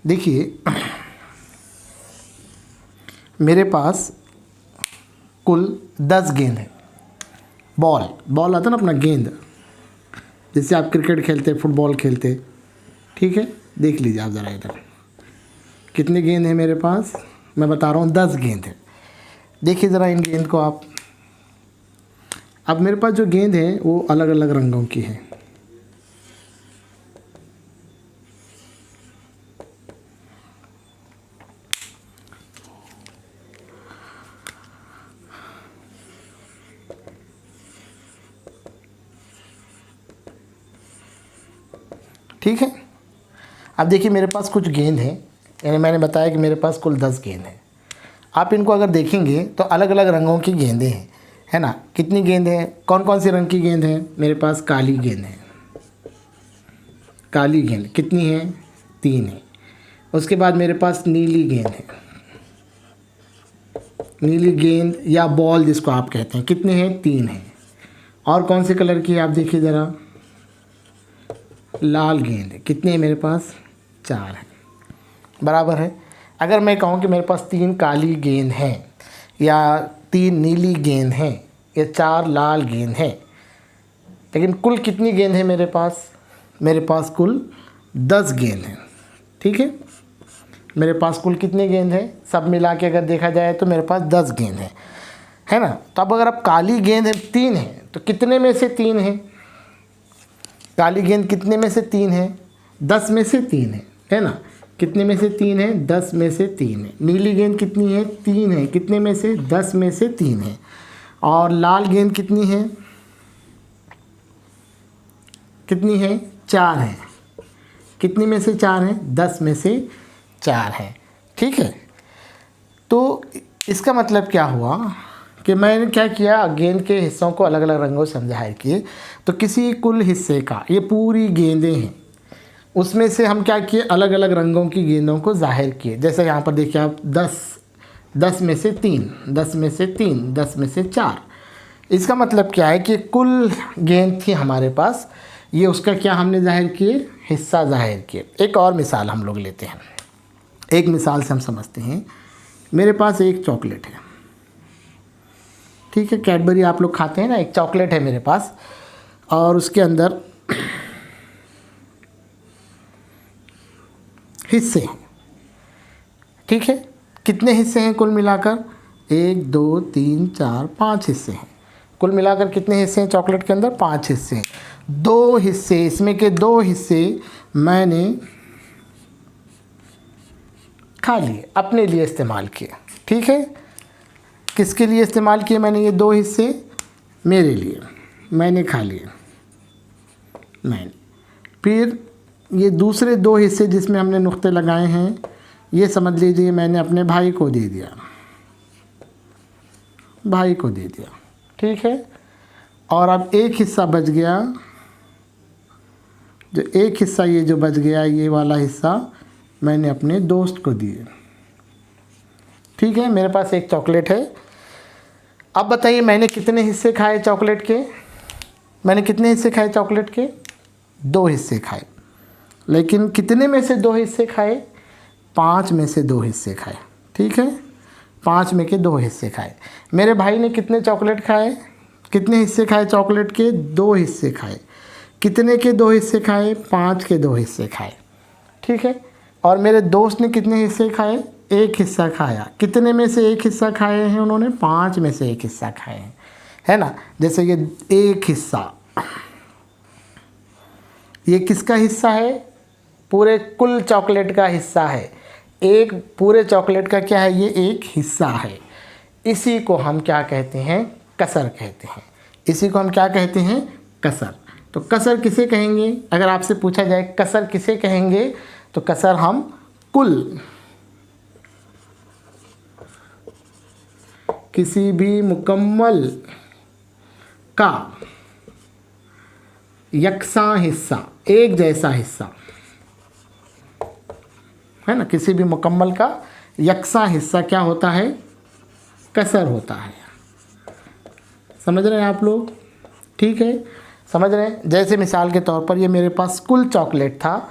देखिए मेरे पास कुल 10 गेंद है। बॉल आता ना अपना गेंद, जैसे आप क्रिकेट खेलते, फुटबॉल खेलते, ठीक है। देख लीजिए आप ज़रा इधर कितने गेंद हैं मेरे पास, मैं बता रहा हूँ 10 गेंद है। देखिए ज़रा इन गेंद को आप। अब मेरे पास जो गेंद है वो अलग अलग रंगों की है। ठीक है। अब देखिए मेरे पास कुछ गेंद हैं, यानी मैंने बताया कि मेरे पास कुल 10 गेंद हैं। आप इनको अगर देखेंगे तो अलग अलग रंगों की गेंदें हैं, है ना। कितनी गेंद हैं, कौन कौन सी रंग की गेंद है? मेरे पास काली गेंद है। काली गेंद कितनी है? 3 है। उसके बाद मेरे पास नीली गेंद है। नीली गेंद या बॉल जिसको आप कहते हैं, कितने हैं? 3 है। और कौन से कलर की है आप देखिए ज़रा, लाल गेंद है। कितनी है मेरे पास? 4 है। बराबर है। अगर मैं कहूँ कि मेरे पास 3 काली गेंद हैं या 3 नीली गेंद हैं या 4 लाल गेंद हैं, लेकिन कुल कितनी गेंद है मेरे पास? मेरे पास कुल 10 गेंद हैं। ठीक है, मेरे पास कुल कितनी गेंद है? सब मिला के अगर देखा जाए तो मेरे पास 10 गेंद है ना। तो अब अगर आप काली गेंद है 3 है तो कितने में से 3 है? काली गेंद कितने में से 3 है? 10 में से 3 है ना। कितने में से 3 है? 10 में से 3 है। नीली गेंद कितनी है? 3 है। कितने में से? 10 में से 3 है। और लाल गेंद कितनी है? कितनी है? 4 है। कितनी में से 4 है? 10 में से 4 है। ठीक है, तो इसका मतलब क्या हुआ कि मैंने क्या किया, गेंद के हिस्सों को अलग अलग रंगों से ज़ाहिर किए। तो किसी कुल हिस्से का, ये पूरी गेंदें हैं, उसमें से हम क्या किए, अलग अलग रंगों की गेंदों को ज़ाहिर किए। जैसे यहाँ पर देखिए आप 10 में से 3, 10 में से 3, 10 में से 4। इसका मतलब क्या है कि कुल गेंद थी हमारे पास, ये उसका क्या हमने ज़ाहिर किए, हिस्सा ज़ाहिर किए। एक और मिसाल हम लोग लेते हैं। एक मिसाल से हम समझते हैं। मेरे पास एक चॉकलेट है, ठीक है, कैडबरी आप लोग खाते हैं ना, एक चॉकलेट है मेरे पास, और उसके अंदर हिस्से हैं। ठीक है, कितने हिस्से हैं कुल मिलाकर? 1 2 3 4 5 हिस्से हैं। कुल मिलाकर कितने हिस्से हैं चॉकलेट के अंदर? 5 हिस्से हैं। 2 हिस्से, इसमें के 2 हिस्से मैंने खा लिए, अपने लिए इस्तेमाल किए। ठीक है, किसके लिए इस्तेमाल किए मैंने? ये 2 हिस्से मेरे लिए, मैंने खा लिए मैंने। फिर ये दूसरे 2 हिस्से जिसमें हमने नुक्ते लगाए हैं, ये समझ लीजिए मैंने अपने भाई को दे दिया, भाई को दे दिया। ठीक है, और अब एक हिस्सा बच गया, जो एक हिस्सा ये जो बच गया, ये वाला हिस्सा मैंने अपने दोस्त को दिए। ठीक है, मेरे पास एक चॉकलेट है। अब बताइए मैंने कितने हिस्से खाए चॉकलेट के? मैंने कितने हिस्से खाए चॉकलेट के? 2 हिस्से खाए। लेकिन कितने में से 2 हिस्से खाए? 5 में से 2 हिस्से खाए। ठीक है, 5 में के 2 हिस्से खाए। मेरे भाई ने कितने चॉकलेट खाए? कितने हिस्से खाए चॉकलेट के? 2 हिस्से खाए। कितने के 2 हिस्से खाए? 5 के 2 हिस्से खाए। ठीक है, और मेरे दोस्त ने कितने हिस्से खाए? 1 हिस्सा खाया। कितने में से 1 हिस्सा खाए हैं उन्होंने? 5 में से 1 हिस्सा खाए हैं, है ना। जैसे ये 1 हिस्सा, ये किसका हिस्सा है? पूरे कुल चॉकलेट का हिस्सा है। एक पूरे चॉकलेट का क्या है? ये एक हिस्सा है। इसी को हम क्या कहते हैं? कसर कहते हैं। इसी को हम क्या कहते हैं? कसर। तो कसर किसे कहेंगे? अगर आपसे पूछा जाए कसर किसे कहेंगे, तो कसर हम कुल किसी भी मुकम्मल का यकसा हिस्सा, एक जैसा हिस्सा, है ना, किसी भी मुकम्मल का यकसा हिस्सा क्या होता है? कसर होता है। समझ रहे हैं आप लोग? ठीक है, समझ रहे हैं। जैसे मिसाल के तौर पर ये मेरे पास कुल चॉकलेट था,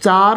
4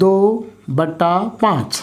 2/5.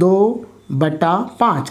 2/5.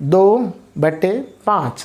2/5.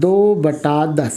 2/10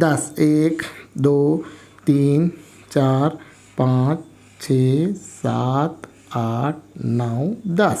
10. 1 2 3 4 5 6 7 8 9 10.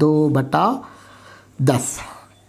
2/10.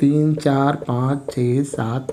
3 4 5 6 7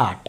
8.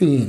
3.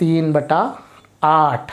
3/8.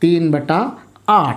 3/8.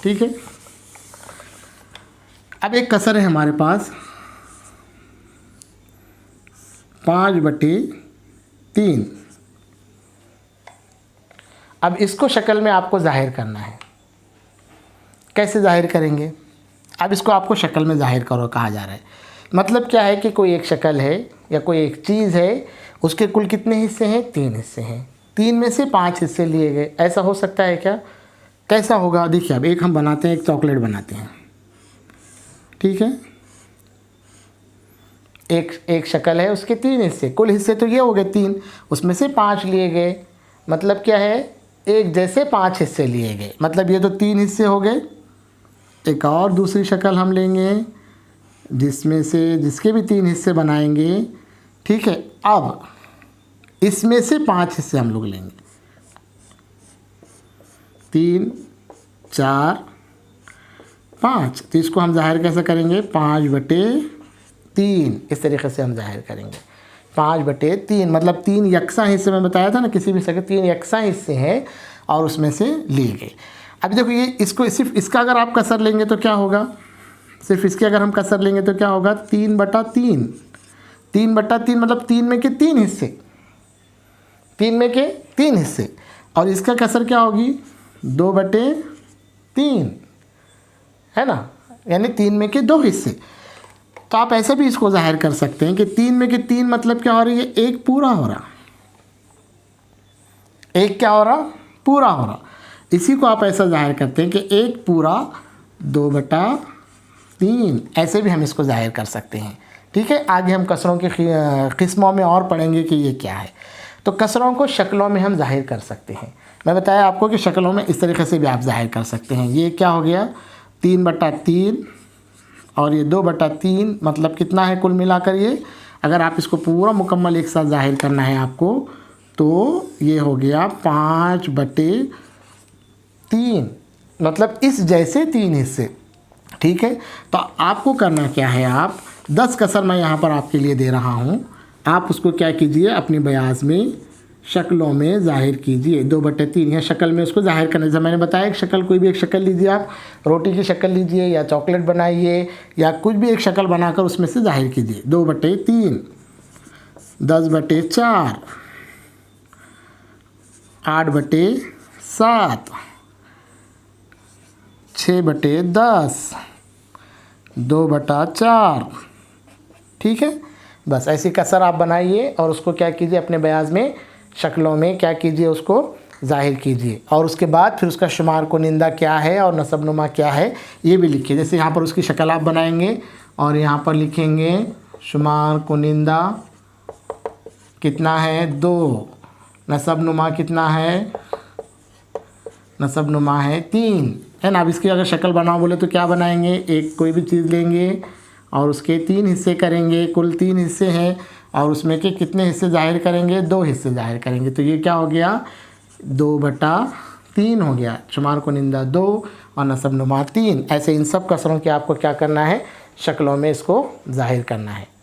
ठीक है। अब एक कसर है हमारे पास 5/3। अब इसको शक्ल में आपको ज़ाहिर करना है। कैसे ज़ाहिर करेंगे? अब इसको आपको शक्ल में ज़ाहिर करो कहा जा रहा है। मतलब क्या है कि कोई एक शक्ल है या कोई एक चीज़ है, उसके कुल कितने हिस्से हैं? 3 हिस्से हैं। 3 में से 5 हिस्से लिए गए। ऐसा हो सकता है क्या? कैसा होगा? देखिए, अब एक हम बनाते हैं, एक चॉकलेट बनाते हैं, ठीक है। एक शक्ल है, उसके 3 हिस्से, कुल हिस्से तो ये हो गए 3, उसमें से 5 लिए गए। मतलब क्या है? एक जैसे 5 हिस्से लिए गए। मतलब ये तो 3 हिस्से हो गए। एक और दूसरी शक्ल हम लेंगे जिसके भी 3 हिस्से बनाएंगे, ठीक है। अब इसमें से 5 हिस्से हम लोग लेंगे, 3, 4, 5। तो इसको हम ज़ाहिर कैसे करेंगे? 5/3। इस तरीके से हम ज़ाहिर करेंगे 5/3। मतलब 3 यकसा हिस्से में बताया था ना, किसी भी शक्ल 3 यकसा हिस्से हैं और उसमें से लिए गए। अब देखो, ये इसको सिर्फ इसका अगर आप कसर लेंगे तो क्या होगा? सिर्फ इसके अगर हम कसर लेंगे तो क्या होगा? 3/3। 3/3 मतलब 3 में के 3 हिस्से, 3 में के 3 हिस्से। और इसका कसर क्या होगी? 2/3, है ना, यानी 3 में के 2 हिस्से। तो आप ऐसे भी इसको ज़ाहिर कर सकते हैं कि 3 में के 3 मतलब क्या हो रही है? एक पूरा हो रहा। एक क्या हो रहा? पूरा हो रहा। इसी को आप ऐसा ज़ाहिर करते हैं कि एक पूरा 2/3। ऐसे भी हम इसको ज़ाहिर कर सकते हैं, ठीक है। आगे हम कसरों की किस्मों में और पढ़ेंगे कि ये क्या है। तो कसरों को शक्लों में हम ज़ाहिर कर सकते हैं। मैं बताया आपको कि शक्लों में इस तरीके से भी आप ज़ाहिर कर सकते हैं। ये क्या हो गया? 3/3 और ये 2/3। मतलब कितना है कुल मिलाकर ये? अगर आप इसको पूरा मुकम्मल एक साथ ज़ाहिर करना है आपको, तो ये हो गया 5/3। मतलब इस जैसे 3 हिस्से, ठीक है। तो आपको करना क्या है? आप 10 कसर मैं यहाँ पर आपके लिए दे रहा हूँ। आप उसको क्या कीजिए? अपनी बयाज में शक्लों में ज़ाहिर कीजिए। 2/3 या शक्ल में उसको ज़ाहिर करने से मैंने बताया, एक शक्ल, कोई भी एक शक्ल लीजिए, आप रोटी की शक्ल लीजिए या चॉकलेट बनाइए या कुछ भी एक शक्ल बनाकर उसमें से ज़ाहिर कीजिए। 2/3, 10/4, 8/7, 6/10, 2/4, ठीक है। बस ऐसी कसर आप बनाइए और उसको क्या कीजिए? अपने बयाज में शक्लों में क्या कीजिए? उसको ज़ाहिर कीजिए। और उसके बाद फिर उसका शुमार कुनिंदा क्या है और नसब नुमा क्या है ये भी लिखिए। जैसे यहाँ पर उसकी शक्ल आप बनाएंगे और यहाँ पर लिखेंगे शुमार कुनिंदा कितना है? 2। नसब नुमा कितना है? नसब नुमा है 3, है ना। अब इसकी अगर शक्ल बनाओ बोले तो क्या बनाएंगे? एक कोई भी चीज़ लेंगे और उसके 3 हिस्से करेंगे। कुल 3 हिस्से हैं और उसमें के कितने हिस्से ज़ाहिर करेंगे? 2 हिस्से ज़ाहिर करेंगे। तो ये क्या हो गया? 2/3 हो गया। शुमार कुनिंदा 2 और नसब नुमा 3। ऐसे इन सब कसरों के आपको क्या करना है? शक्लों में इसको ज़ाहिर करना है।